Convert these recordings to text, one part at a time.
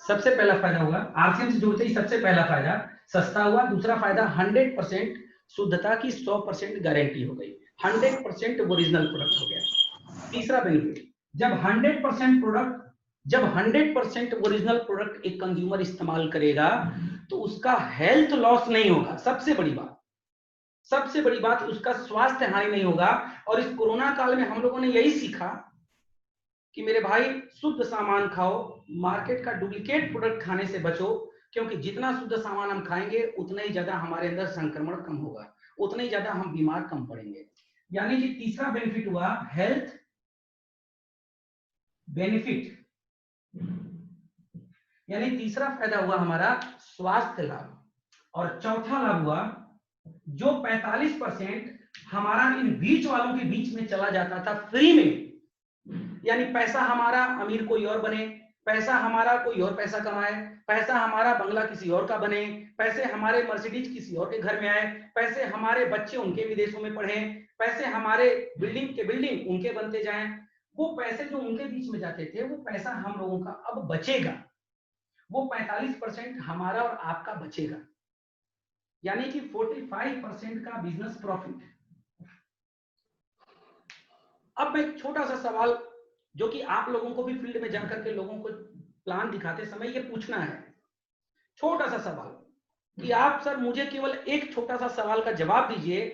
सबसे पहला फायदा हुआ आरसीएम से जुड़ते ही सबसे पहला फायदा सस्ता हुआ। दूसरा फायदा 100% शुद्धता की 100% गारंटी हो गई, 100% ओरिजिनल प्रोडक्ट हो गया। तीसरा बेनिफिट, जब 100% ओरिजिनल प्रोडक्ट एक कंज्यूमर इस्तेमाल करेगा तो उसका हेल्थ लॉस नहीं होगा। सबसे बड़ी बात उसका स्वास्थ्य हानि नहीं होगा। और इस कोरोना काल में हम लोगों ने यही सीखा कि मेरे भाई शुद्ध सामान खाओ, मार्केट का डुप्लीकेट प्रोडक्ट खाने से बचो, क्योंकि जितना शुद्ध सामान हम खाएंगे उतना ही ज्यादा हमारे अंदर संक्रमण कम होगा, उतना ही ज्यादा हम बीमार कम पड़ेंगे। यानी कि तीसरा बेनिफिट हुआ हेल्थ बेनिफिट, यानी तीसरा फायदा हुआ हमारा स्वास्थ्य लाभ। और चौथा लाभ हुआ जो 45% हमारा इन बीच वालों के बीच में चला जाता था फ्री में, यानी पैसा हमारा अमीर कोई और बने, पैसा हमारा कोई और पैसा कमाए, पैसा हमारा बंगला किसी और का बने, पैसे हमारे मर्सिडीज किसी और के घर में आए, पैसे हमारे बच्चे उनके विदेशों में पढ़े, पैसे हमारे बिल्डिंग के बिल्डिंग उनके बनते जाएं, वो पैसे जो उनके बीच में जाते थे वो पैसा हम लोगों का अब बचेगा, वो 45% हमारा और आपका बचेगा, यानी कि 45% का बिजनेस प्रॉफिट। अब मैं एक छोटा सा सवाल जो कि आप लोगों को भी फील्ड में जाकर के लोगों को प्लान दिखाते समय ये पूछना है, छोटा सा सवाल कि आप सर मुझे केवल एक छोटा सा सवाल का जवाब दीजिए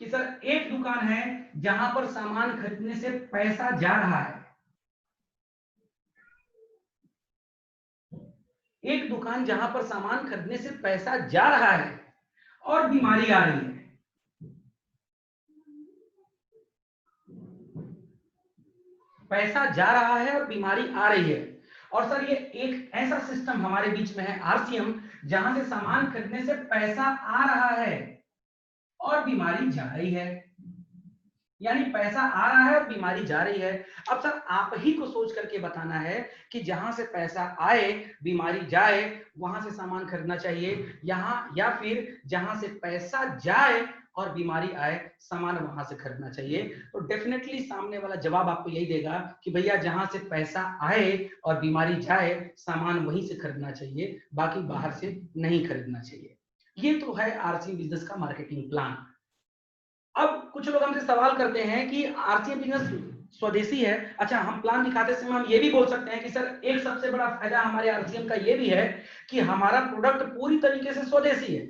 कि सर एक दुकान है जहां पर सामान खरीदने से पैसा जा रहा है, एक दुकान जहां पर सामान खरीदने से पैसा जा रहा है और बीमारी आ रही है। पैसा जा रहा है और बीमारी आ रही है। और सर ये एक ऐसा सिस्टम हमारे बीच में है आरसीएम, जहां से सामान खरीदने से पैसा आ रहा है और बीमारी जा रही है, यानी पैसा आ रहा है और बीमारी जा रही है। अब सर आप ही को सोच करके बताना है कि जहां से पैसा आए बीमारी जाए वहां से सामान खरीदना चाहिए, यहां या फिर जहां से पैसा जाए और बीमारी आए सामान वहां से खरीदना चाहिए। तो डेफिनेटली सामने वाला जवाब आपको यही देगा कि भैया जहां से पैसा आए और बीमारी जाए सामान वहीं से खरीदना चाहिए, बाकी बाहर से नहीं खरीदना चाहिए। ये तो है आरसी बिजनेस का मार्केटिंग प्लान। अब कुछ लोग हमसे सवाल करते हैं कि आरसीएम बिजनेस स्वदेशी है, अच्छा हम प्लान दिखाते समय हम ये भी बोल सकते हैं कि सर एक सबसे बड़ा फायदा हमारे आरसीएम का ये भी है कि हमारा प्रोडक्ट पूरी तरीके से स्वदेशी है,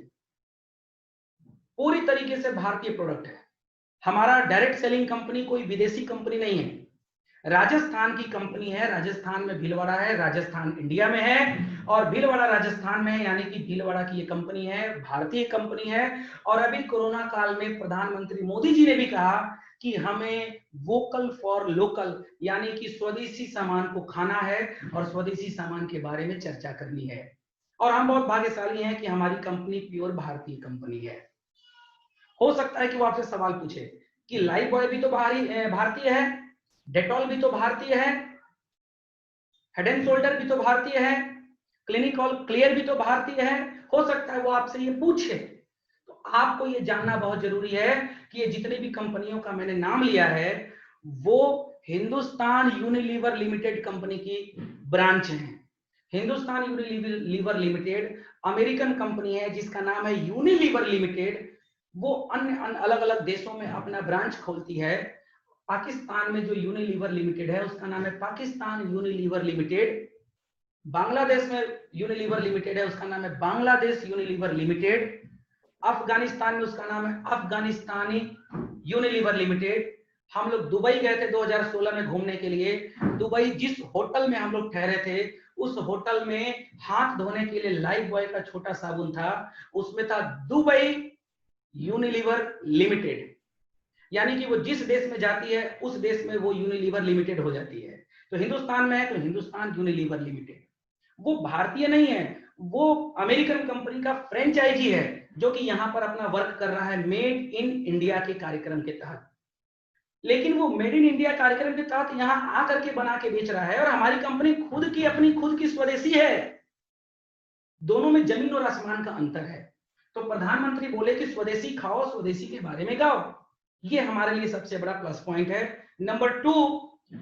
पूरी तरीके से भारतीय प्रोडक्ट है। हमारा डायरेक्ट सेलिंग कंपनी कोई विदेशी कंपनी नहीं है, राजस्थान की कंपनी है, राजस्थान में भीलवाड़ा है, राजस्थान इंडिया में है और भीलवाड़ा राजस्थान में है, यानी कि भीलवाड़ा की ये कंपनी है, भारतीय कंपनी है। और अभी कोरोना काल में प्रधानमंत्री मोदी जी ने भी कहा कि हमें वोकल फॉर लोकल यानी कि स्वदेशी सामान को खाना है और स्वदेशी सामान के बारे में चर्चा करनी है। और हम बहुत भाग्यशाली हैं कि हमारी कंपनी प्योर भारतीय कंपनी है। हो सकता है कि वो आपसे सवाल पूछे कि लाइफ बॉय भी तो भारतीय है, डेटॉल भी तो भारतीय है, हेड एंड शोल्डर भी तो भारतीय है, क्लिनिक ऑल क्लियर भी तो भारतीय है। हो सकता है वो आपसे ये पूछे, तो आपको ये जानना बहुत जरूरी है कि ये जितनी भी कंपनियों का मैंने नाम लिया है वो हिंदुस्तान यूनिलीवर लिमिटेड कंपनी की ब्रांच है। Hindustan Unilever limited American company है जिसका नाम है यूनिलीवर लिमिटेड, वो अन्य अलग अलग देशों में अपना ब्रांच खोलती है। पाकिस्तान में जो यूनिलीवर लिमिटेड है उसका नाम है पाकिस्तान यूनिलीवर लिमिटेड, बांग्लादेश में यूनिलीवर लिमिटेड है उसका नाम है बांग्लादेश यूनिलीवर लिमिटेड, अफगानिस्तान में उसका नाम है अफगानिस्तानी यूनिलीवर लिमिटेड। हम लोग दुबई गए थे 2016 में घूमने के लिए, दुबई जिस होटल में हम लोग ठहरे थे उस होटल में हाथ धोने के लिए लाइफ बॉय का छोटा साबुन था, उसमें था दुबई यूनिलीवर लिमिटेड, यानी कि वो जिस देश में जाती है उस देश में वो यूनिलीवर लिमिटेड हो जाती है। तो हिंदुस्तान में है तो हिंदुस्तान यूनिलीवर लिमिटेड, वो भारतीय नहीं है, वो अमेरिकन कंपनी का फ्रेंचाइजी है जो कि यहां पर अपना वर्क कर रहा है मेड इन इंडिया के कार्यक्रम के तहत। लेकिन वो मेड इन इंडिया कार्यक्रम के तहत यहां आकर के बना के बेच रहा है और हमारी कंपनी खुद की स्वदेशी है। दोनों में जमीन और आसमान का अंतर है। तो प्रधानमंत्री बोले कि स्वदेशी खाओ, स्वदेशी के बारे में गाओ, ये हमारे लिए सबसे बड़ा प्लस पॉइंट है। नंबर 2,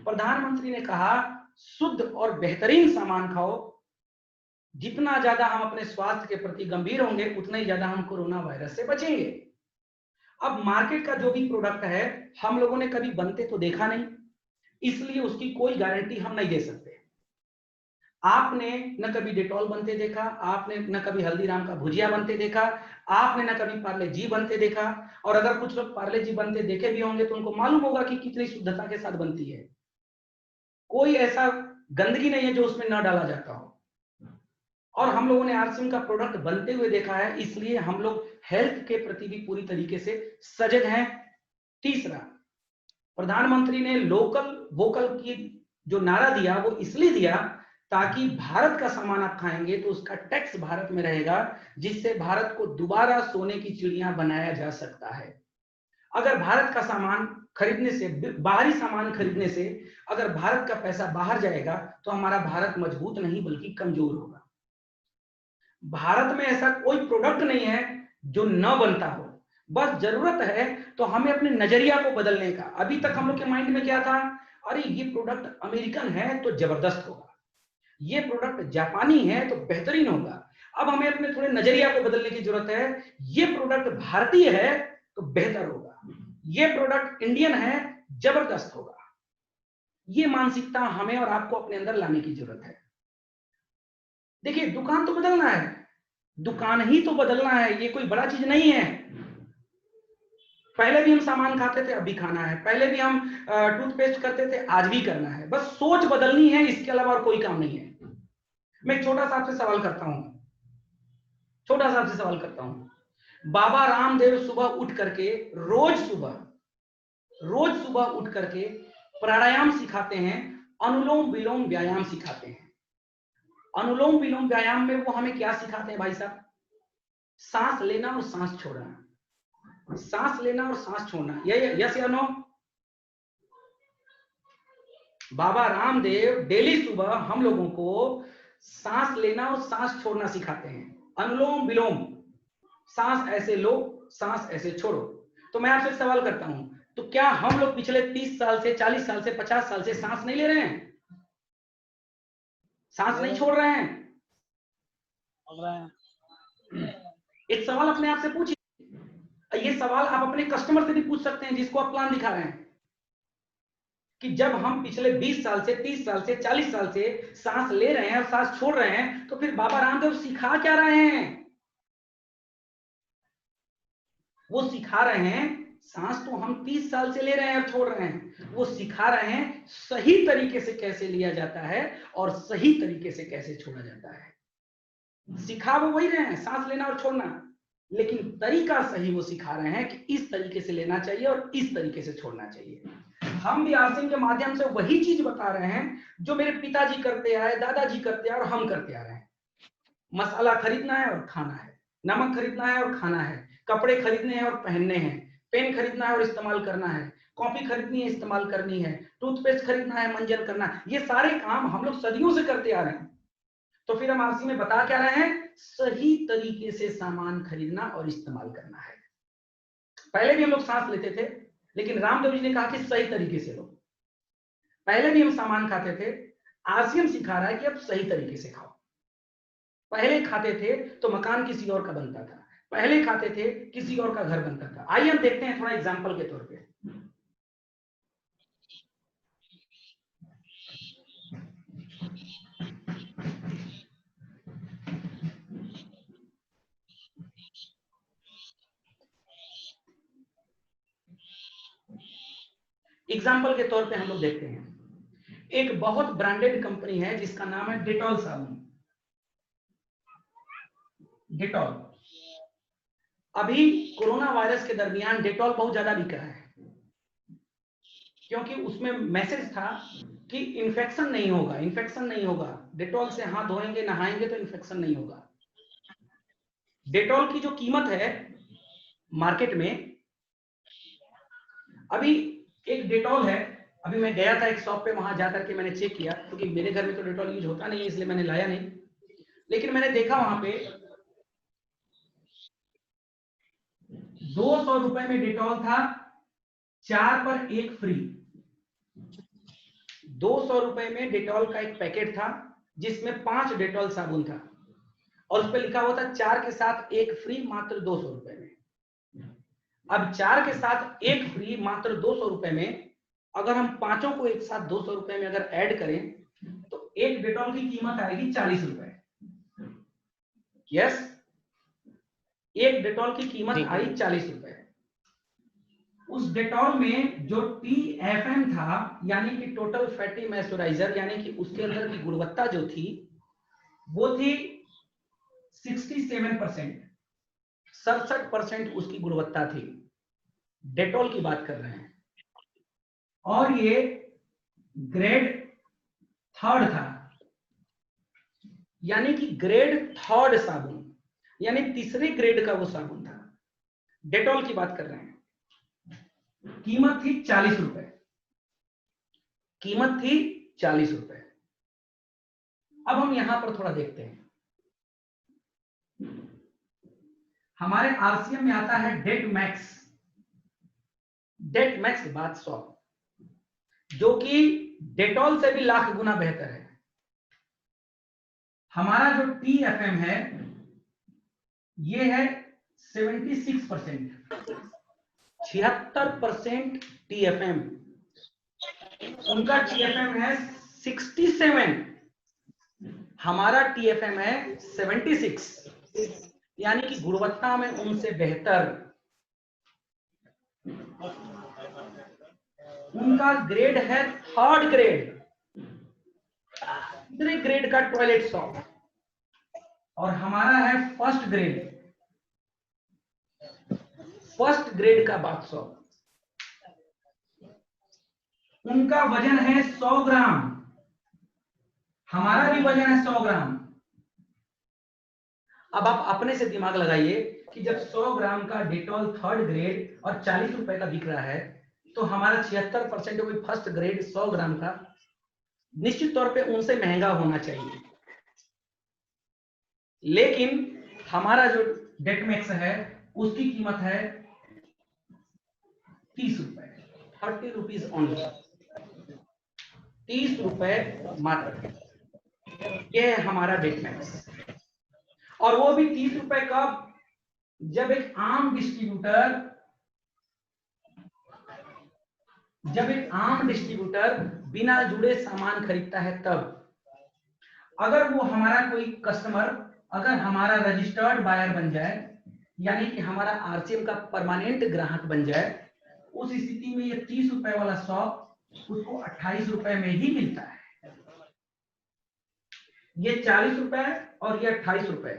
प्रधानमंत्री ने कहा शुद्ध और बेहतरीन सामान खाओ, जितना ज्यादा हम अपने स्वास्थ्य के प्रति गंभीर होंगे उतना ही ज्यादा हम कोरोना वायरस से बचेंगे। अब मार्केट का जो भी प्रोडक्ट है हम लोगों ने कभी बनते तो देखा नहीं, इसलिए उसकी कोई गारंटी हम नहीं दे सकते। आपने न कभी डेटॉल बनते देखा, आपने न कभी हल्दीराम का भुजिया बनते देखा, आपने न कभी पार्ले जी बनते देखा, और अगर कुछ लोग पार्ले जी बनते देखे भी होंगे तो उनको मालूम होगा कि कितनी शुद्धता के साथ बनती है। कोई ऐसा गंदगी नहीं है जो उसमें न डाला जाता हो। और हम लोगों ने आरसीएम का प्रोडक्ट बनते हुए देखा है, इसलिए हम लोग हेल्थ के प्रति भी पूरी तरीके से सजग हैं। तीसरा, प्रधानमंत्री ने लोकल वोकल की जो नारा दिया वो इसलिए दिया ताकि भारत का सामान आप खाएंगे तो उसका टैक्स भारत में रहेगा, जिससे भारत को दोबारा सोने की चिड़िया बनाया जा सकता है। अगर भारत का सामान खरीदने से, बाहरी सामान खरीदने से अगर भारत का पैसा बाहर जाएगा तो हमारा भारत मजबूत नहीं बल्कि कमजोर होगा। भारत में ऐसा कोई प्रोडक्ट नहीं है जो न बनता हो, बस जरूरत है तो हमें अपने नजरिया को बदलने का। अभी तक हम लोग के माइंड में क्या था, अरे ये प्रोडक्ट अमेरिकन है तो जबरदस्त होगा, ये प्रोडक्ट जापानी है तो बेहतरीन होगा। अब हमें अपने थोड़े नजरिया को बदलने की जरूरत है, ये प्रोडक्ट भारतीय है तो बेहतर होगा, ये प्रोडक्ट इंडियन है जबरदस्त होगा। ये मानसिकता हमें और आपको अपने अंदर लाने की जरूरत है। देखिए, दुकान तो बदलना है, दुकान ही तो बदलना है, ये कोई बड़ा चीज नहीं है। पहले भी हम सामान खाते थे, अभी खाना है। पहले भी हम टूथपेस्ट करते थे, आज भी करना है। बस सोच बदलनी है, इसके अलावा और कोई काम नहीं है। मैं एक छोटा सा आपसे सवाल करता हूं, बाबा रामदेव सुबह उठ करके रोज सुबह उठ करके प्राणायाम सिखाते हैं, अनुलोम विलोम व्यायाम सिखाते हैं। अनुलोम विलोम व्यायाम में वो हमें क्या सिखाते हैं भाई साहब? सांस लेना और सांस छोड़ना, सांस लेना और सांस छोड़ना। यस या नो? बाबा रामदेव डेली सुबह हम लोगों को सांस लेना और सांस छोड़ना सिखाते हैं, अनुलोम विलोम। सांस ऐसे लो, सांस ऐसे छोड़ो। तो मैं आपसे सवाल करता हूं, तो क्या हम लोग पिछले 30 साल से, 40 साल से, 50 साल से सांस नहीं ले रहे हैं? सांस नहीं छोड़ रहे हैं? एक सवाल अपने आप से पूछिए। ये सवाल आप अपने कस्टमर से भी पूछ सकते हैं जिसको आप प्लान दिखा रहे हैं, कि जब हम पिछले 20 साल से, 30 साल से, 40 साल से सांस ले रहे हैं और सांस छोड़ रहे हैं, तो फिर बाबा रामदेव सिखा क्या रहे हैं? वो सिखा रहे हैं, सांस तो हम 30 साल से ले रहे हैं और छोड़ रहे हैं, वो सिखा रहे हैं सही तरीके से कैसे लिया जाता है और सही तरीके से कैसे छोड़ा जाता है। सिखा वो वही रहे हैं, सांस लेना और छोड़ना, लेकिन तरीका सही वो सिखा रहे हैं कि इस तरीके से लेना चाहिए और इस तरीके से छोड़ना चाहिए। हम भी आरसीएम के माध्यम से वही चीज बता रहे हैं जो मेरे पिताजी करते आए, दादाजी करते आए और हम करते आ रहे हैं। मसाला खरीदना है और खाना है, नमक खरीदना है और खाना है, कपड़े खरीदने हैं और पहनने हैं, पेन खरीदना है और इस्तेमाल करना है, कॉपी खरीदनी है, इस्तेमाल करनी है, टूथपेस्ट खरीदना है, मंजन करना है। ये सारे काम हम लोग सदियों से करते आ रहे हैं। तो फिर हम आरसी में बता क्या रहे हैं? सही तरीके से सामान खरीदना और इस्तेमाल करना है। पहले भी हम लोग सांस लेते थे, लेकिन रामदेव जी ने कहा कि सही तरीके से लो। पहले भी हम सामान खाते थे, आरसीएम सिखा रहा है कि अब सही तरीके से खाओ। पहले खाते थे तो मकान किसी और का बनता था, पहले खाते थे किसी और का घर बनता था। आइए हम देखते हैं थोड़ा एग्जांपल के तौर पे। एग्जांपल के तौर पे हम लोग देखते हैं, एक बहुत ब्रांडेड कंपनी है जिसका नाम है डेटॉल साबुन। डेटॉल, अभी कोरोना वायरस के दरमियान डेटॉल बहुत ज्यादा बिक रहा है, क्योंकि उसमें मैसेज था कि इन्फेक्शन नहीं होगा, इन्फेक्शन नहीं होगा, डेटॉल से हाथ धोएंगे, नहाएंगे तो इन्फेक्शन नहीं होगा। डेटॉल की जो कीमत है मार्केट में, अभी एक डेटॉल है, अभी मैं गया था एक शॉप पे, वहां जाकर के मैंने चेक किया, क्योंकि मेरे घर में तो डेटॉल यूज होता नहीं है इसलिए मैंने लाया नहीं, लेकिन मैंने देखा वहां पे 200 रुपए में डेटॉल था, 4 पर 1 फ्री। 200 रुपए में डेटॉल का एक पैकेट था जिसमें 5 डेटॉल साबुन था। और उस पर लिखा हुआ था 4 के साथ 1 फ्री मात्र 200 रुपए में। अब 4 के साथ 1 फ्री मात्र 200 रुपए में अगर हम पांचों को एक साथ 200 रुपए में अगर ऐड करें तो एक डेटॉल की कीमत आएगी 40 रुपए। यस, एक डेटॉल की कीमत आई 40 रुपए। उस डेटॉल में जो TFM था यानी कि टोटल फैटी मॉइस्चराइजर, यानी कि उसके अंदर की गुणवत्ता जो थी वो थी 67%, 67% उसकी गुणवत्ता थी। डेटॉल की बात कर रहे हैं। और ये ग्रेड 3rd था, यानी कि ग्रेड 3rd साबुन, यानी तीसरे ग्रेड का वो साबुन था। डेटॉल की बात कर रहे हैं। कीमत थी 40 रुपए, कीमत थी 40 रुपए। अब हम यहां पर थोड़ा देखते हैं, हमारे आरसीएम में आता है डेट मैक्स। डेट मैक्स बात 100, जो कि डेटॉल से भी लाख गुना बेहतर है। हमारा जो TFM है ये है 76%, 76% TFM। उनका TFM है 67, हमारा TFM है 76, यानी कि गुणवत्ता में उनसे बेहतर। उनका ग्रेड है 3rd ग्रेड, तीसरे ग्रेड का टॉयलेट सॉप, और हमारा है 1st ग्रेड, 1st ग्रेड का बाथ सॉप। उनका वजन है 100 ग्राम, हमारा भी वजन है 100 ग्राम। अब आप अपने से दिमाग लगाइए कि जब 100 ग्राम का डेटॉल 3rd ग्रेड और 40 रुपए का बिक रहा है, तो हमारा 76% कोई 1st ग्रेड 100 ग्राम का निश्चित तौर पे उनसे महंगा होना चाहिए। लेकिन हमारा जो डेटमैक्स है उसकी कीमत है 30 रुपए, 30 रुपीज ओनली, 30 रुपए मात्र। यह है हमारा डेटमैक्स। और वो भी 30 रुपए कब? जब एक आम डिस्ट्रीब्यूटर बिना जुड़े सामान खरीदता है तब। अगर वो हमारा कोई कस्टमर अगर हमारा रजिस्टर्ड बायर बन जाए, यानी कि हमारा आरसीएम का परमानेंट ग्राहक बन जाए, उस स्थिति में ये 30 रुपए वाला शॉप उसको 28 रुपए में ही मिलता है। ये 40 रुपए और ये 28 रुपए,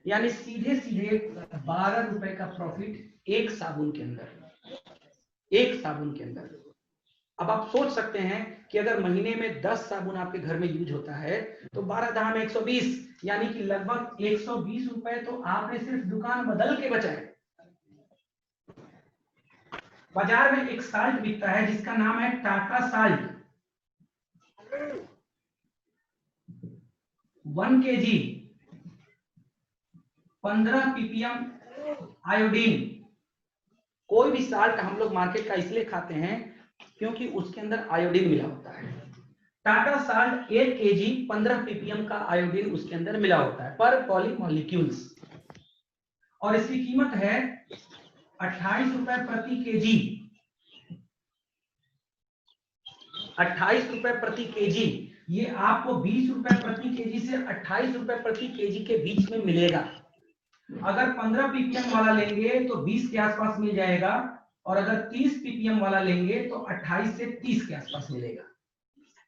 यानी सीधे सीधे 12 रुपए का प्रॉफिट एक साबुन के अंदर, एक साबुन के अंदर। अब आप सोच सकते हैं कि अगर महीने में 10 साबुन आपके घर में यूज होता है तो 12 दाम 120, यानी कि लगभग 120 रुपए तो आपने सिर्फ दुकान बदल के बचाए। बाजार में एक साल्ट बिकता है जिसका नाम है Tata salt, 1 kg 15 ppm iodine. कोई भी साल्ट हम लोग मार्केट का इसलिए खाते हैं क्योंकि उसके अंदर आयोडीन मिला होता है। टाटा साल्ट 1 kg 15 ppm का आयोडीन उसके अंदर मिला होता है पर पॉलीमॉलिक्यूल्स, और इसकी कीमत है 28 रुपए प्रति केजी, 28 रुपए प्रति केजी। ये आपको 20 रुपए प्रति केजी से 28 रुपए प्रति केजी के बीच में मिलेगा। अगर 15 ppm वाला लेंगे तो 20 के आसपास मिल जाएगा, और अगर 30 ppm वाला लेंगे तो 28 से 30 के आसपास मिलेगा।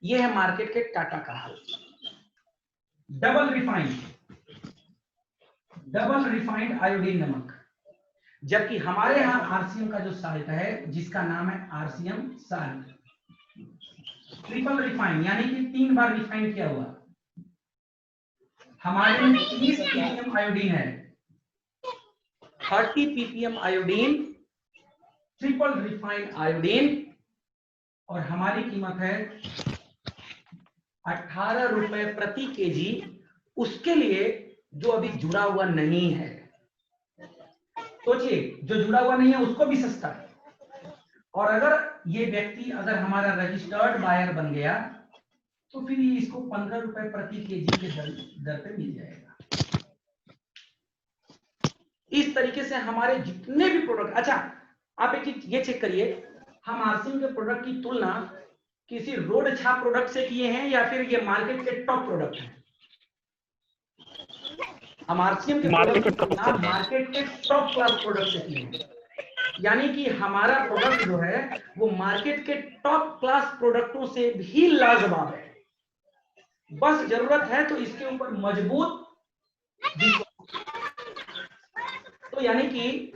यह है मार्केट के टाटा का हाल। डबल रिफाइंड आयोडीन नमक, जबकि हमारे यहां आरसीएम का जो साल्ट है जिसका नाम है आरसीएम साल्ट, ट्रिपल रिफाइंड यानी कि 3 बार रिफाइंड किया हुआ। हमारे में 30 ppm आयोडीन है, 30 ppm iodine, triple refined iodine, और हमारी कीमत है 18 रुपए प्रति केजी, उसके लिए जो अभी जुड़ा हुआ नहीं है। सोचिए, जो जुड़ा हुआ नहीं है उसको भी सस्ता है, और अगर ये व्यक्ति अगर हमारा रजिस्टर्ड बायर बन गया तो फिर ये इसको 15 रुपए प्रति केजी के दर पे मिल जाएगा। इस तरीके से हमारे जितने भी प्रोडक्ट, अच्छा आप एक चीज ये चेक करिए, हम आरसीएम के प्रोडक्ट की तुलना किसी रोड छाप प्रोडक्ट से किए हैं या फिर ये मार्केट के टॉप प्रोडक्ट हैं? हम आरसीएम के प्रोडक्ट की तुलना मार्केट के टॉप क्लास प्रोडक्ट से किए हैं, यानी कि हमारा प्रोडक्ट जो है वो मार्केट के टॉप क्लास प्रोडक्टों से भी लाजवाब है। बस जरूरत है तो इसके ऊपर मजबूत, तो यानी कि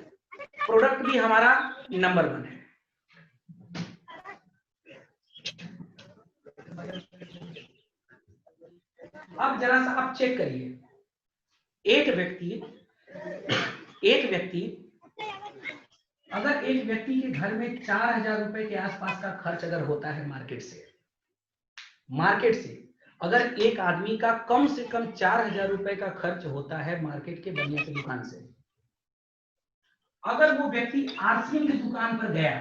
प्रोडक्ट भी हमारा नंबर 1 है। अब जरा सा आप चेक करिए, एक व्यक्ति अगर एक व्यक्ति के घर में 4000 रुपए के आसपास का खर्च अगर होता है मार्केट से अगर एक आदमी का कम से कम 4000 रुपए का खर्च होता है मार्केट के बनिया की दुकान से, अगर वो व्यक्ति आरसीएम की दुकान पर गया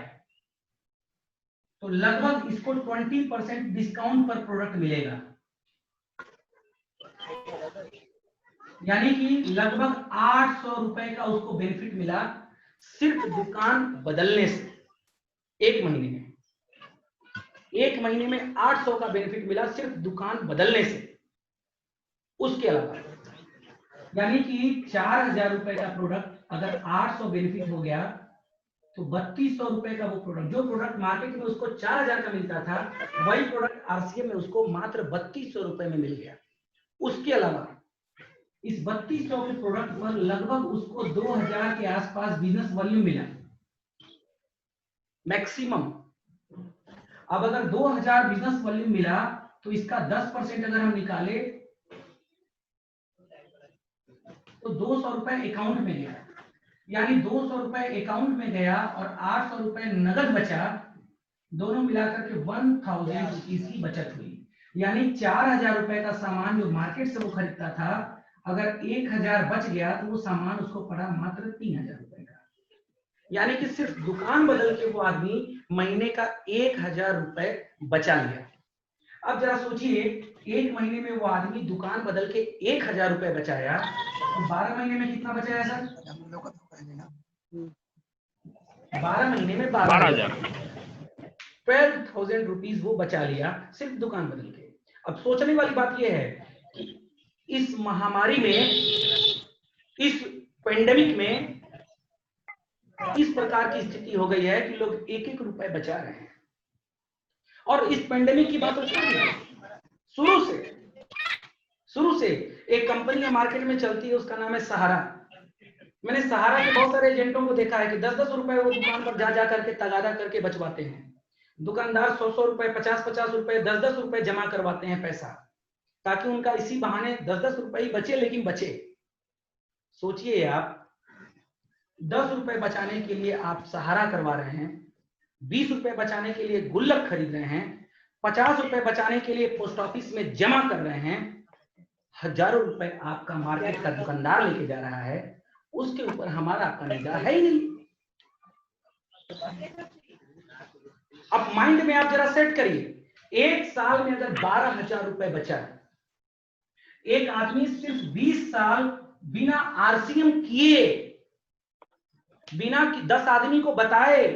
तो लगभग इसको 20% डिस्काउंट पर प्रोडक्ट मिलेगा, यानी कि लगभग 800 रुपए का उसको बेनिफिट मिला सिर्फ दुकान बदलने से। एक महीने में 800 का बेनिफिट मिला सिर्फ दुकान बदलने से। उसके अलावा यानी कि 4000 रुपए का प्रोडक्ट अगर 800 बेनिफिट हो गया तो 3200 रुपए का वो प्रोडक्ट, जो प्रोडक्ट मार्केट में उसको 4000 का मिलता था, वही प्रोडक्ट आरसीएम में उसको मात्र 3200 रुपए में मिल गया। उसके अलावा इस 3200 के प्रोडक्ट पर लगभग उसको 2000 के आसपास बिजनेस वॉल्यूम मिला मैक्सिमम। अब अगर 2000 बिजनेस वॉल्यूम मिला तो इसका 10% अगर हम निकाले तो 200 रुपए अकाउंट में गया, यानी 200 रुपए अकाउंट में गया और 800 रुपए नगद बचा, दोनों मिलाकर के 1000 रुपीज की बचत हुई। यानी 4000 रुपए का सामान जो मार्केट से वो खरीदता था, अगर 1000 बच गया तो वो सामान उसको पड़ा मात्र 3000 रुपए का, यानी कि सिर्फ दुकान बदल के वो आदमी महीने का 1000 रुपए बचा लिया। अब जरा सोचिए, एक महीने में वो आदमी दुकान बदल के 1000 रुपए बचाया, तो 12 महीने में कितना बचाया सर? 12 महीने में 12,000 12,000 रुपीज वो बचा लिया सिर्फ दुकान बदल के। अब सोचने वाली बात यह है कि इस महामारी में, इस पेंडेमिक में इस प्रकार की स्थिति हो गई है कि लोग एक एक रुपए बचा रहे हैं। और इस पेंडेमिक की बात शुरू से एक कंपनी है मार्केट में चलती है, उसका नाम है सहारा। मैंने सहारा के बहुत सारे एजेंटों को देखा है कि 10-10 रुपए वो दुकान पर जा करके तगादा करके बचवाते हैं। दुकानदार 100-100 रुपए, 50-50 रुपए, 10-10 रुपए जमा करवाते हैं पैसा, ताकि उनका इसी बहाने 10-10 रुपए ही बचे, लेकिन बचे। सोचिए आप, 10 रुपए बचाने के लिए आप सहारा करवा रहे हैं, 20 रुपए बचाने के लिए गुल्लक खरीद रहे हैं, 50 रुपए बचाने के लिए पोस्ट ऑफिस में जमा कर रहे हैं, हजारों रुपए आपका मार्केट का दुकानदार लेके जा रहा है, उसके ऊपर हमारा आपका निगाह है ही नहीं। अब माइंड में आप जरा सेट करिए, एक साल में अगर 12,000 रुपए बचा, एक आदमी सिर्फ 20 साल बिना आरसीएम किए, बिना 10 आदमी को बताए,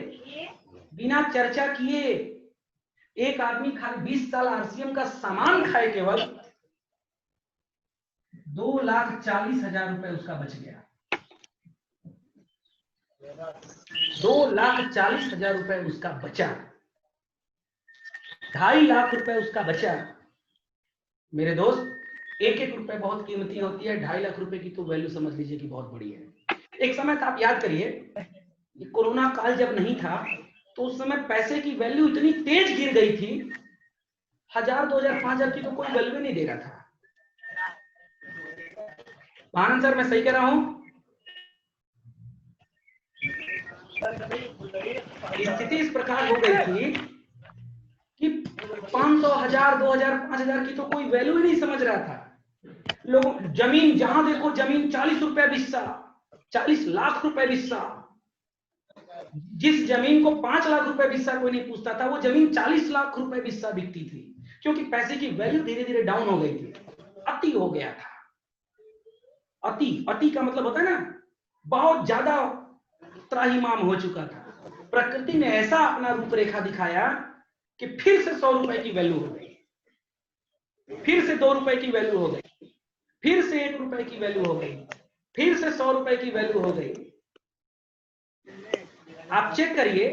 बिना चर्चा किए, एक आदमी खाली 20 साल आरसीएम का सामान खाए, केवल 2,40,000 रुपए उसका बच गया। 2,40,000 रुपए उसका बचा, 2.5 लाख रुपए उसका बचा। मेरे दोस्त, एक एक रुपए बहुत कीमती होती है, 2.5 लाख रुपए की तो वैल्यू समझ लीजिए कि बहुत बड़ी है। एक समय था, आप याद करिए, कोरोना काल जब नहीं था तो उस समय पैसे की वैल्यू इतनी तेज गिर गई थी, 1000, 2000, 5000 की तो कोई वैल्यू नहीं दे रहा था। आनंद सर, मैं सही कह रहा हूं? स्थिति इस प्रकार हो गई थी कि 500, 1000, 2000, 5000 की तो कोई वैल्यू ही नहीं समझ रहा था। लोग जमीन, जहां देखो जमीन 40 रुपए बिस्सा, 40 लाख रुपए बिस्सा। जिस जमीन को 5 लाख रुपए बिस्सा कोई नहीं पूछता था, वो जमीन 40 लाख रुपए बिस्सा बिकती थी, क्योंकि पैसे की वैल्यू धीरे धीरे डाउन हो गई थी। अति हो गया था। अति का मतलब होता है ना, बहुत ज्यादा त्राहिमाम हो चुका था। प्रकृति ने ऐसा अपना रूपरेखा दिखाया कि फिर से 100 रुपए की वैल्यू हो गई, फिर से 2 रुपए की वैल्यू हो गई, फिर से 1 रुपए की वैल्यू हो गई, फिर से 100 रुपए की वैल्यू हो गई। आप चेक करिए,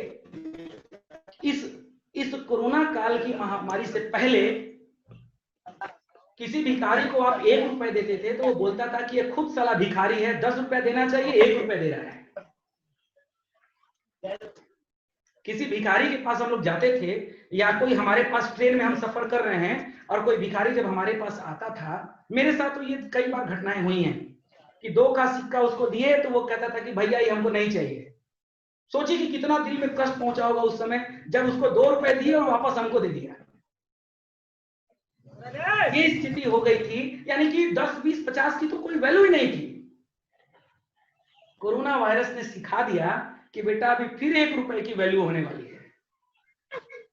इस कोरोना काल की महामारी से पहले किसी भिखारी को आप 1 रुपए देते थे तो वो बोलता था कि ये खुद साला भिखारी है, 10 रुपए देना चाहिए, 1 रुपए दे रहा है। किसी भिखारी के पास हम लोग जाते थे, या कोई हमारे पास ट्रेन में हम सफर कर रहे हैं और कोई भिखारी जब हमारे पास आता था, मेरे साथ तो ये कई बार घटनाएं हुई हैं कि 2 का सिक्का उसको दिए तो वो कहता था कि भैया ये हमको नहीं चाहिए। सोचिए कि कितना दिल में कष्ट पहुंचा होगा उस समय जब उसको 2 रुपए दिए और वापस हमको दे दिया। ये स्थिति हो गई थी, यानी कि 10, 20, 50 की तो कोई वैल्यू ही नहीं थी। कोरोना वायरस ने सिखा दिया कि बेटा अभी फिर 1 रुपए की वैल्यू होने वाली है,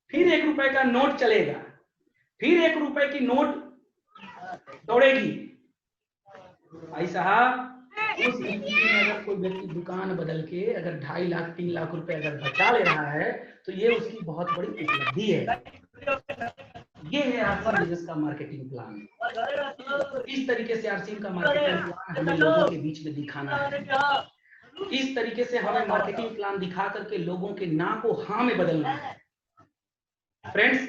फिर 1 रुपए का नोट चलेगा, फिर 1 रुपए की नोट दौड़ेगी। भाई साहब, उस स्थिति में अगर कोई व्यक्ति दुकान बदल के अगर 2.5 लाख 3 लाख रुपए अगर बचा ले रहा है तो ये उसकी बहुत बड़ी उपलब्धि है। ये है आरसीएम बिजनेस का मार्केटिंग प्लान। इस तरीके से आरसीएम का मार्केटिंग प्लान हमें लोगों के बीच में दिखाना है। इस तरीके से हमें मार्केटिंग प्लान दिखा करके लोगों के ना को हाँ में बदलना है। फ्रेंड्स,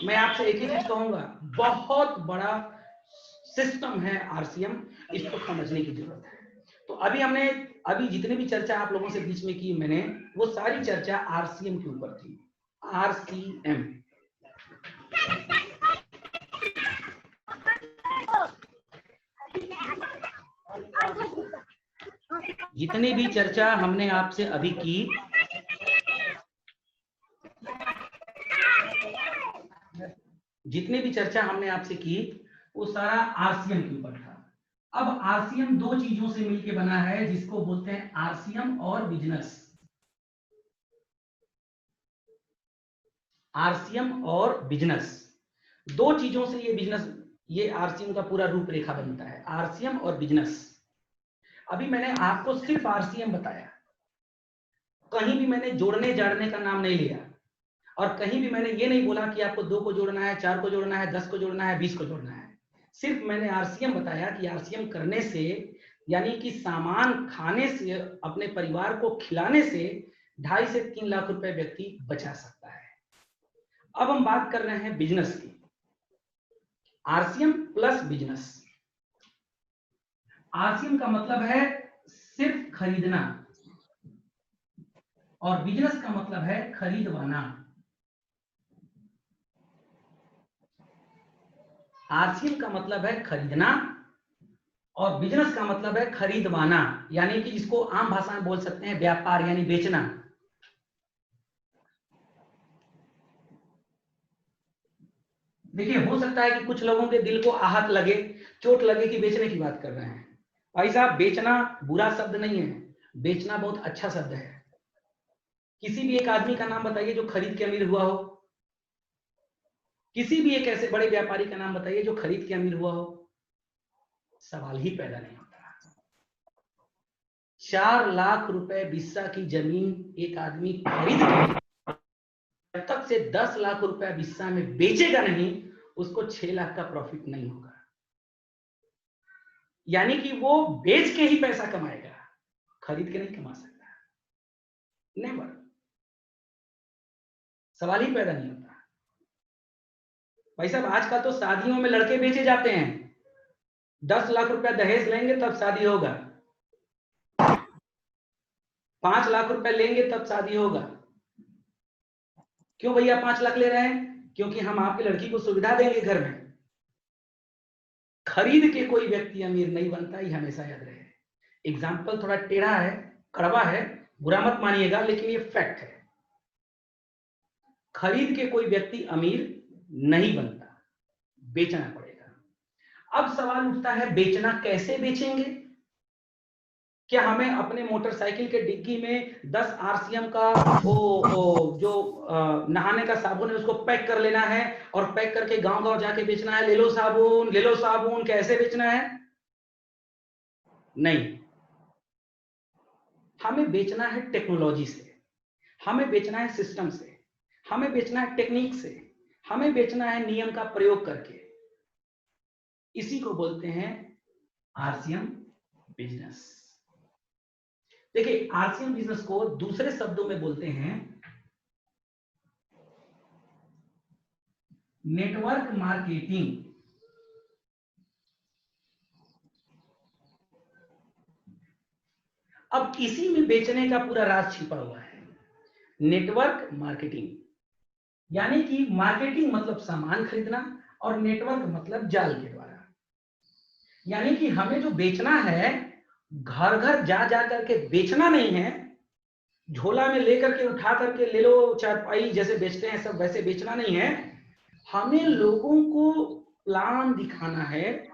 मैं आपसे एक ही चीज कहूंगा, बहुत बड़ा सिस्टम है आरसीएम, इसको समझने की जरूरत है। तो अभी जितने भी चर्चा आप लोगों से बीच में की मैंने, वो सारी चर्चा आरसीएम के ऊपर थी। आरसीएम, जितनी भी चर्चा हमने आपसे अभी की, जितनी भी चर्चा हमने आपसे की वो सारा आरसीएम के ऊपर था। अब आरसीएम 2 चीजों से मिलकर बना है, जिसको बोलते हैं आरसीएम और बिजनेस। आरसीएम और बिजनेस, 2 चीजों से ये आरसीएम का पूरा रूपरेखा बनता है, आरसीएम और बिजनेस। अभी मैंने आपको सिर्फ आरसीएम बताया, कहीं भी मैंने जोड़ने जाड़ने का नाम नहीं लिया, और कहीं भी मैंने ये नहीं बोला कि आपको 2 को जोड़ना है, 4 को जोड़ना है, 10 को जोड़ना है, 20 को जोड़ना है। सिर्फ मैंने आरसीएम बताया कि आरसीएम करने से, यानी कि सामान खाने से, अपने परिवार को खिलाने से 2.5 से 3 लाख रुपए व्यक्ति बचा सकता है। अब हम बात कर रहे हैं बिजनेस की, आरसीएम प्लस बिजनेस। आरसीएम का मतलब है सिर्फ खरीदना, और बिजनेस का मतलब है खरीदवाना। आरसीएम का मतलब है खरीदना और बिजनेस का मतलब है खरीदवाना, यानी कि जिसको आम भाषा में बोल सकते हैं व्यापार, यानी बेचना। देखिए, हो सकता है कि कुछ लोगों के दिल को आहत लगे, चोट लगे कि बेचने की बात कर रहे हैं। भाई साहब, बेचना बुरा शब्द नहीं है, बेचना बहुत अच्छा शब्द है। किसी भी एक आदमी का नाम बताइए जो खरीद के अमीर हुआ हो, किसी भी एक ऐसे बड़े व्यापारी का नाम बताइए जो खरीद के अमीर हुआ हो, सवाल ही पैदा नहीं होता। 4 लाख रुपए बिस्सा की जमीन एक आदमी खरीद के जब तक से 10 लाख रुपए बिस्सा में बेचेगा नहीं, उसको 6 लाख का प्रॉफिट नहीं होगा। यानी कि वो बेच के ही पैसा कमाएगा, खरीद के नहीं कमा सकता, नेवर। सवाल ही पैदा नहीं होता। भाई साहब, आजकल तो शादियों में लड़के बेचे जाते हैं, 10 लाख रुपया दहेज लेंगे तब शादी होगा, 5 लाख रुपए लेंगे तब शादी होगा। क्यों भैया 5 लाख ले रहे हैं? क्योंकि हम आपकी लड़की को सुविधा देंगे घर में। खरीद के कोई व्यक्ति अमीर नहीं बनता, ये हमेशा याद रहे। एग्जाम्पल थोड़ा टेढ़ा है, कड़वा है, बुरा मत मानिएगा, लेकिन ये फैक्ट है। खरीद के कोई व्यक्ति अमीर नहीं बनता, बेचना पड़ेगा। अब सवाल उठता है, बेचना कैसे बेचेंगे? क्या हमें अपने मोटरसाइकिल के डिग्गी में 10 आरसीएम का जो नहाने का साबुन है उसको पैक कर लेना है और पैक करके गांव गांव जाके बेचना है, ले लो साबुन, ले लो साबुन? कैसे बेचना है? नहीं। हमें बेचना है टेक्नोलॉजी से, हमें बेचना है सिस्टम से, हमें बेचना है टेक्निक से, हमें बेचना है नियम का प्रयोग करके। इसी को बोलते हैं आरसीएम बिजनेस। देखिए, आरसीएम बिजनेस को दूसरे शब्दों में बोलते हैं नेटवर्क मार्केटिंग। अब इसी में बेचने का पूरा राज छिपा हुआ है, नेटवर्क मार्केटिंग। यानी कि मार्केटिंग मतलब सामान खरीदना और नेटवर्क मतलब जाल के द्वारा। यानी कि हमें जो बेचना है, घर घर जा जा करके बेचना नहीं है, झोला में लेकर के उठा करके ले लो चारपाई जैसे बेचते हैं सब वैसे बेचना नहीं है। हमें लोगों को प्लान दिखाना है,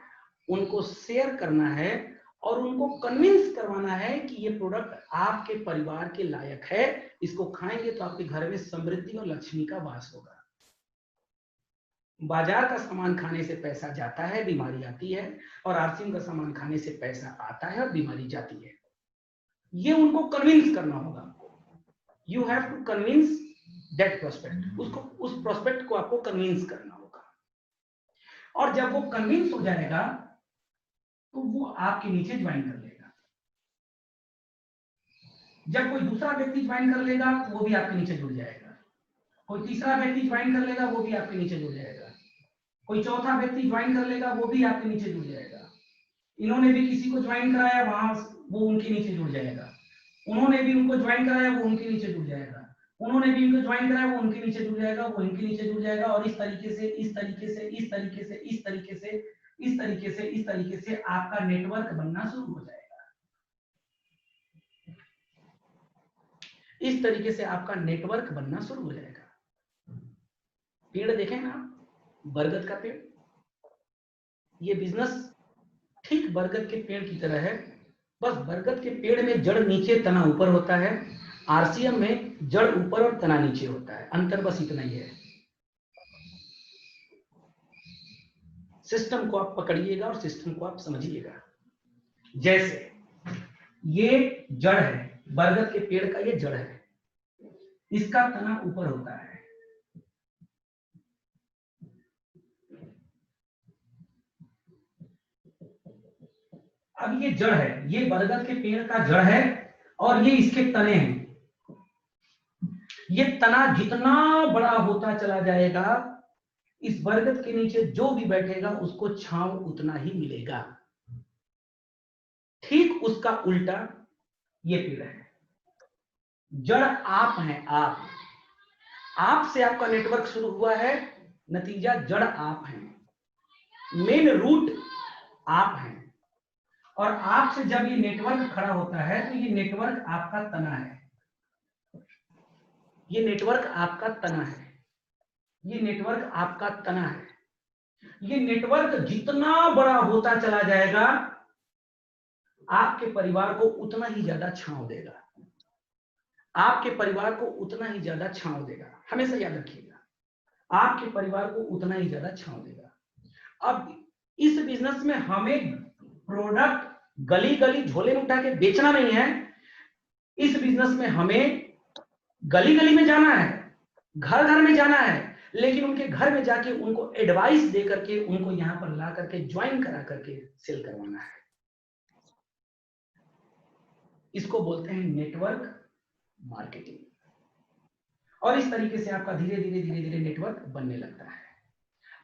उनको शेयर करना है और उनको कन्विंस करवाना है कि ये प्रोडक्ट आपके परिवार के लायक है, इसको खाएंगे तो आपके घर में समृद्धि और लक्ष्मी का वास होगा। बाजार का सामान खाने से पैसा जाता है, बीमारी आती है, और आरसीएम का सामान खाने से पैसा आता है और बीमारी जाती है। ये उनको कन्विंस करना होगा। You have to convince that prospect, उसको, उस प्रोस्पेक्ट को आपको कन्विंस करना होगा। और जब वो कन्विंस हो जाएगा तो वो आपके नीचे ज्वाइन कर लेगा। जब कोई दूसरा व्यक्ति ज्वाइन कर लेगा तो वो भी आपके नीचे जुड़ जाएगा, कोई तीसरा व्यक्ति ज्वाइन कर लेगा वो भी आपके नीचे जुड़ जाएगा, कोई चौथा व्यक्ति ज्वाइन कर लेगा वो भी आपके नीचे जुड़ जाएगा। इन्होंने भी किसी को ज्वाइन कराया, वहां वो उनके नीचे जुड़ जाएगा, उन्होंने भी उनको ज्वाइन कराया, वो उनके नीचे जुड़ जाएगा, उन्होंने भी इनको ज्वाइन कराया, वो उनके नीचे जुड़ जाएगा, वो इनके नीचे जुड़ जाएगा। और इस तरीके से इस तरीके से इस तरीके से इस तरीके से इस तरीके से इस तरीके से आपका नेटवर्क बनना शुरू हो जाएगा। इस तरीके से आपका नेटवर्क बनना शुरू हो जाएगा। पेड़ देखें ना, बरगद का पेड़, ये बिजनेस ठीक बरगद के पेड़ की तरह है, बस बरगद के पेड़ में जड़ नीचे तना ऊपर होता है, आरसीएम में जड़ ऊपर और तना नीचे होता है। अंतर बस इतना ही है। सिस्टम को आप पकड़िएगा और सिस्टम को आप समझिएगा। जैसे ये जड़ है, बरगद के पेड़ का ये जड़ है, इसका तना ऊपर होता है, अब ये जड़ है, ये बरगद के पेड़ का जड़ है और ये इसके तने हैं। ये तना जितना बड़ा होता चला जाएगा, इस बरगद के नीचे जो भी बैठेगा उसको छांव उतना ही मिलेगा। ठीक उसका उल्टा ये पेड़ है। जड़ आप हैं, आप से आपका नेटवर्क शुरू हुआ है, नतीजा जड़ आप हैं, मेन रूट आप हैं। और आपसे जब ये नेटवर्क खड़ा होता है तो ये नेटवर्क आपका तना है, ये नेटवर्क आपका तना है, ये नेटवर्क आपका तना है। ये नेटवर्क जितना बड़ा होता चला जाएगा, आपके परिवार को उतना ही ज्यादा छांव देगा, आपके परिवार को उतना ही ज्यादा छांव देगा। हमेशा याद रखिएगा, आपके परिवार को उतना ही ज्यादा छांव देगा। अब इस बिजनेस में हमें प्रोडक्ट गली गली झोले में उठा के बेचना नहीं है। इस बिजनेस में हमें गली गली में जाना है, घर घर में जाना है, लेकिन उनके घर में जाके उनको एडवाइस दे करके उनको यहां पर ला करके ज्वाइन करा करके सेल करवाना है। इसको बोलते हैं नेटवर्क मार्केटिंग। और इस तरीके से आपका धीरे धीरे धीरे धीरे नेटवर्क बनने लगता है।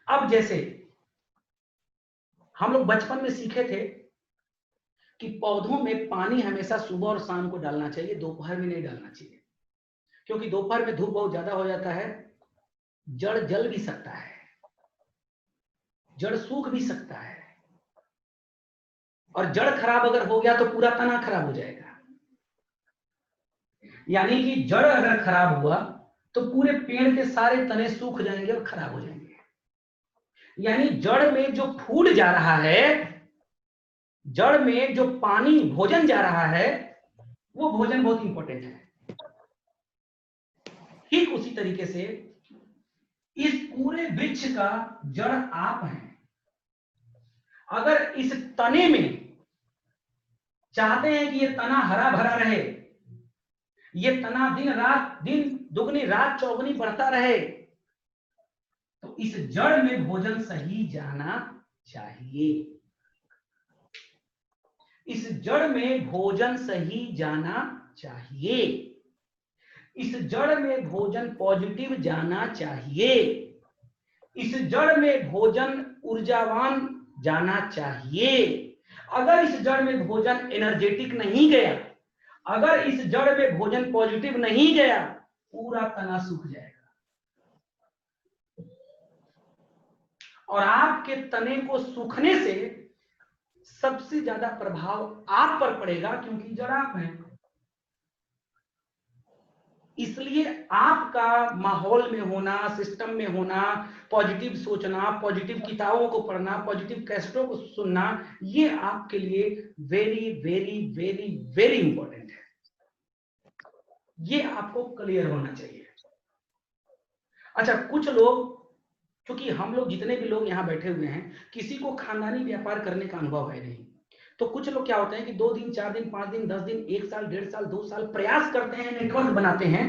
अब जैसे हम लोग बचपन में सीखे थे कि पौधों में पानी हमेशा सुबह और शाम को डालना चाहिए, दोपहर में नहीं डालना चाहिए, क्योंकि दोपहर में धूप बहुत ज्यादा हो जाता है, जड़ जल भी सकता है, जड़ सूख भी सकता है, और जड़ खराब अगर हो गया तो पूरा तना खराब हो जाएगा। यानी कि जड़ अगर खराब हुआ तो पूरे पेड़ के सारे तने सूख जाएंगे और खराब हो जाएंगे। यानी जड़ में जो फूल जा रहा है, जड़ में जो पानी भोजन जा रहा है, वो भोजन बहुत इंपॉर्टेंट है। ठीक उसी तरीके से इस पूरे वृक्ष का जड़ आप हैं। अगर इस तने में चाहते हैं कि ये तना हरा भरा रहे, ये तनाव दिन दुगनी रात चौगुनी बढ़ता रहे, तो इस जड़ में भोजन सही जाना चाहिए। इस जड़ में भोजन सही जाना चाहिए। इस जड़ में भोजन पॉजिटिव जाना चाहिए। इस जड़ में भोजन ऊर्जावान जाना चाहिए। अगर इस जड़ में भोजन एनर्जेटिक नहीं गया, अगर इस जड़ में भोजन पॉजिटिव नहीं गया, पूरा तना सूख जाएगा और आपके तने को सूखने से सबसे ज्यादा प्रभाव आप पर पड़ेगा, क्योंकि जड़ आप हैं। इसलिए आपका माहौल में होना, सिस्टम में होना, पॉजिटिव सोचना, पॉजिटिव किताबों को पढ़ना, पॉजिटिव कैसेटों को सुनना, ये आपके लिए very very very very important है। ये आपको क्लियर होना चाहिए। अच्छा, कुछ लोग, क्योंकि हम लोग जितने भी लोग यहाँ बैठे हुए हैं, किसी को खानदानी व्यापार करने का अनुभव है नहीं, तो कुछ लोग क्या होते हैं कि 2 दिन 4 दिन 5 दिन 10 दिन 1 साल 1.5 साल 2 साल प्रयास करते हैं, नेटवर्क बनाते हैं,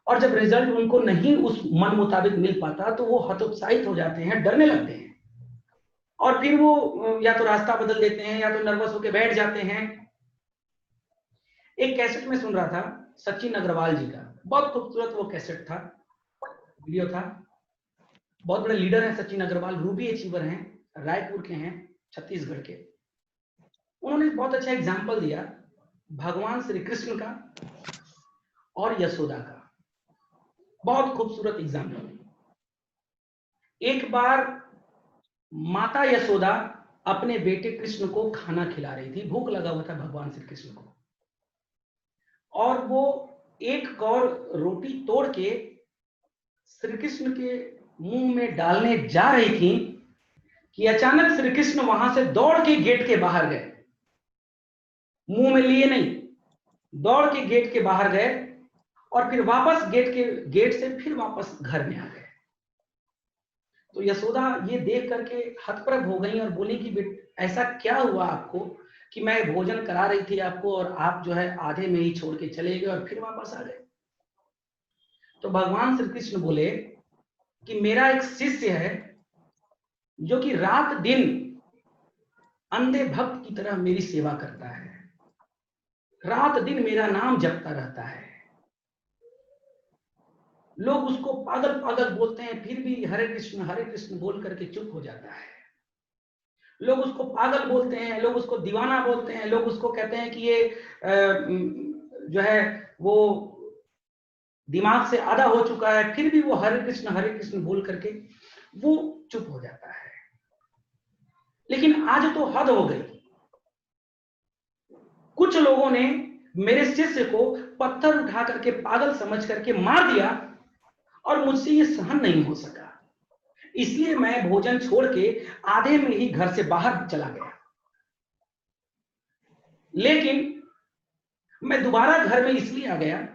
और जब रिजल्ट उनको नहीं उस मन मुताबिक मिल पाता तो वो हतोत्साहित हो जाते हैं, डरने लगते हैं, और फिर वो या तो रास्ता बदल देते हैं या तो नर्वस होकर बैठ जाते हैं। एक कैसेट में सुन रहा था सचिन अग्रवाल जी का, बहुत खूबसूरत वो कैसेट था, वीडियो था। बहुत बड़े लीडर हैं सचिन अग्रवाल, रूबी अचीवर हैं, रायपुर के हैं, छत्तीसगढ़ के। उन्होंने बहुत अच्छा एग्जाम्पल दिया भगवान श्री कृष्ण का और यशोदा का, बहुत खूबसूरत एग्जाम्पल। एक बार माता यशोदा अपने बेटे कृष्ण को खाना खिला रही थी, भूख लगा हुआ था भगवान श्री कृष्ण को, और वो एक कौर रोटी तोड़ के श्री कृष्ण के मुंह में डालने जा रही थी कि अचानक श्री कृष्ण वहां से दौड़ के गेट के बाहर गए, मुंह में लिए नहीं, दौड़ के गेट के बाहर गए और फिर वापस गेट से फिर वापस घर में आ गए। तो यशोदा ये देख करके हतप्रभ हो गई और बोली कि ऐसा क्या हुआ आपको कि मैं भोजन करा रही थी आपको और आप जो है आधे में ही छोड़ के चले गए और फिर वापस आ गए। तो भगवान श्री कृष्ण बोले कि मेरा एक शिष्य है जो कि रात दिन अंधे भक्त की तरह मेरी सेवा करता है, रात दिन मेरा नाम जपता रहता है, लोग उसको पागल पागल बोलते हैं फिर भी हरे कृष्ण बोल करके चुप हो जाता है, लोग उसको पागल बोलते हैं, लोग उसको दीवाना बोलते हैं, लोग उसको कहते हैं कि ये जो है वो दिमाग से आधा हो चुका है, फिर भी वो हरे कृष्ण बोल करके वो चुप हो जाता है। लेकिन आज तो हद हो गई, कुछ लोगों ने मेरे शिष्य को पत्थर उठा करके पागल समझ करके मार दिया और मुझसे ये सहन नहीं हो सका, इसलिए मैं भोजन छोड़ के आधे में ही घर से बाहर चला गया। लेकिन मैं दोबारा घर में इसलिए आ गया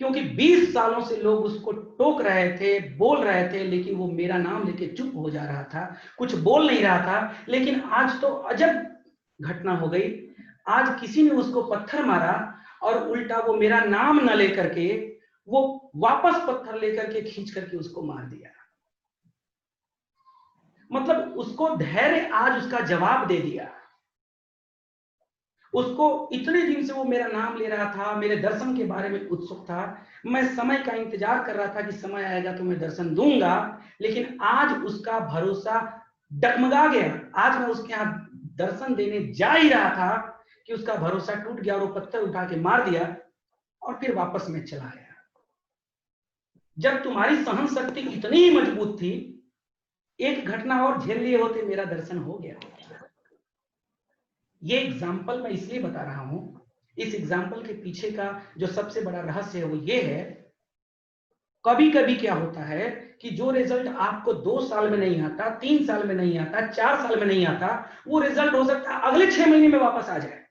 क्योंकि 20 सालों से लोग उसको टोक रहे थे, बोल रहे थे, लेकिन वो मेरा नाम लेके चुप हो जा रहा था, कुछ बोल नहीं रहा था। लेकिन आज तो अजब घटना हो गई, आज किसी ने उसको पत्थर मारा और उल्टा वो मेरा नाम न लेकर के वो वापस पत्थर लेकर के खींच करके उसको मार दिया। मतलब उसको धैर्य आज उसका जवाब दे दिया। उसको इतने दिन से वो मेरा नाम ले रहा था, मेरे दर्शन के बारे में उत्सुक था, मैं समय का इंतजार कर रहा था कि समय आएगा तो मैं दर्शन दूंगा, लेकिन आज उसका भरोसा डगमगा गया। आज मैं उसके यहाँ दर्शन देने जा ही रहा था कि उसका भरोसा टूट गया और वो पत्थर उठा के मार दिया और फिर वापस में चला गया। जब तुम्हारी सहन शक्ति इतनी ही मजबूत थी, एक घटना और झेल लिए होते, मेरा दर्शन हो गया। ये एग्जाम्पल मैं इसलिए बता रहा हूं, इस एग्जाम्पल के पीछे का जो सबसे बड़ा रहस्य है वो ये है, कभी कभी क्या होता है कि जो रिजल्ट आपको 2 साल में नहीं आता, 3 साल में नहीं आता, 4 साल में नहीं आता, वो रिजल्ट हो सकता है अगले 6 महीने में वापस आ जाए।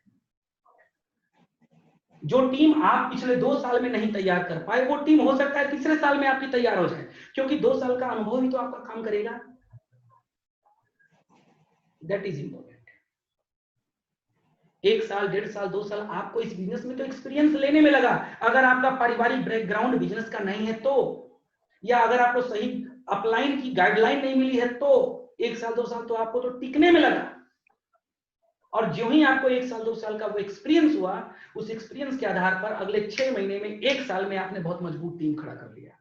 जो टीम आप पिछले 2 साल में नहीं तैयार कर पाए, वो टीम हो सकता है तीसरे साल में आपकी तैयार हो जाए, क्योंकि 2 साल का अनुभव ही तो आपका काम करेगा। That is important. 1 साल, 1.5 साल, 2 साल आपको इस बिजनेस में तो एक्सपीरियंस लेने में लगा। अगर आपका पारिवारिक बैकग्राउंड बिजनेस का नहीं है तो, या अगर आपको सही अपलाइन की गाइडलाइन नहीं मिली है तो 1 साल 2 साल तो आपको तो टिकने में लगा। और जो ही आपको 1 साल 2 साल का वो एक्सपीरियंस हुआ, उस एक्सपीरियंस के आधार पर अगले 6 महीने में, 1 साल में आपने बहुत मजबूत टीम खड़ा कर लिया।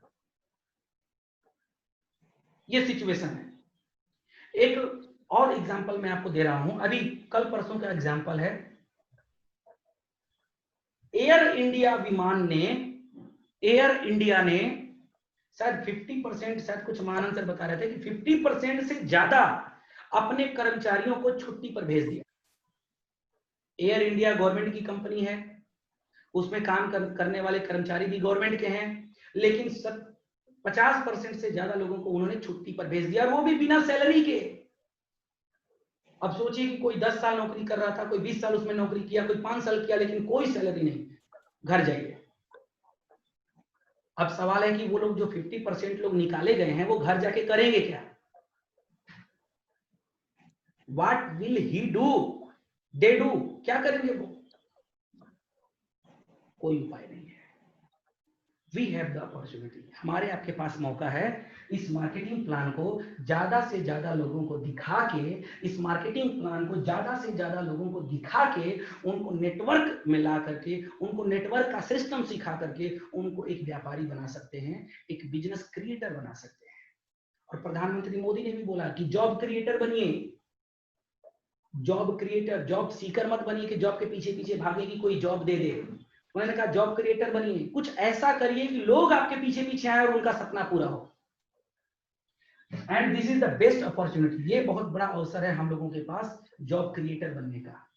ये सिचुएशन है। एक और एग्जांपल मैं आपको दे रहा हूं, अभी कल परसों का एग्जांपल है। एयर इंडिया ने शायद 50%, शायद कुछ महानंद सर बता रहे थे कि 50% से ज्यादा अपने कर्मचारियों को छुट्टी पर भेज दिया। एयर इंडिया गवर्नमेंट की कंपनी है, उसमें काम करने वाले कर्मचारी भी गवर्नमेंट के हैं, लेकिन 50% से ज्यादा लोगों को उन्होंने छुट्टी पर भेज दिया, और वो भी बिना सैलरी के। अब सोचिए कि कोई 10 साल नौकरी कर रहा था, कोई 20 साल उसमें नौकरी किया, कोई 5 साल किया, लेकिन कोई सैलरी नहीं, घर जाइए। अब सवाल है कि वो लोग जो 50% लोग निकाले गए हैं वो घर जाके करेंगे क्या? What will he do? They do, क्या करेंगे वो? कोई उपाय नहीं है। We have the opportunity, हमारे आपके पास मौका है इस मार्केटिंग प्लान को ज्यादा से ज्यादा लोगों को दिखा के, इस मार्केटिंग प्लान को ज्यादा से ज्यादा लोगों को दिखा के, उनको नेटवर्क में ला करके, उनको नेटवर्क का सिस्टम सिखा करके उनको एक व्यापारी बना सकते हैं, एक बिजनेस क्रिएटर बना सकते हैं। और प्रधानमंत्री मोदी ने भी बोला कि जॉब क्रिएटर बनिए, जॉब क्रिएटर, जॉब सीकर मत बनिए कि जॉब के पीछे पीछे भागे कि कोई जॉब दे दे। उन्होंने कहा जॉब क्रिएटर बनिए, कुछ ऐसा करिए कि लोग आपके पीछे पीछे आए और उनका सपना पूरा हो। And this is the best opportunity, ये बहुत बड़ा अवसर है हम लोगों के पास जॉब क्रिएटर बनने का।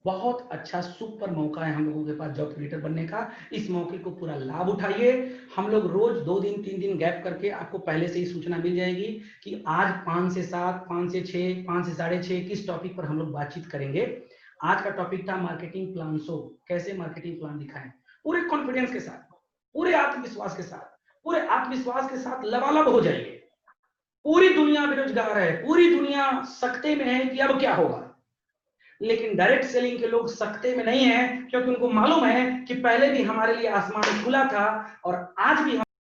बहुत अच्छा सुपर मौका है हम लोगों के पास जॉब क्रिएटर बनने का। इस मौके को पूरा लाभ उठाइए। हम लोग रोज 2 दिन 3 दिन गैप करके, आपको पहले से ही सूचना मिल जाएगी कि आज 5 से 7, 5 से 6, 5 से 6:30 किस टॉपिक पर हम लोग बातचीत करेंगे। आज का टॉपिक था मार्केटिंग प्लान शो, कैसे मार्केटिंग प्लान दिखाएं पूरे कॉन्फिडेंस के साथ, पूरे आत्मविश्वास के साथ, पूरे आत्मविश्वास के साथ लबालब हो जाइए। पूरी दुनिया बेरोजगार है, पूरी दुनिया सकते में है कि अब क्या होगा, लेकिन डायरेक्ट सेलिंग के लोग सकते में नहीं है, क्योंकि उनको मालूम है कि पहले भी हमारे लिए आसमान खुला था और आज भी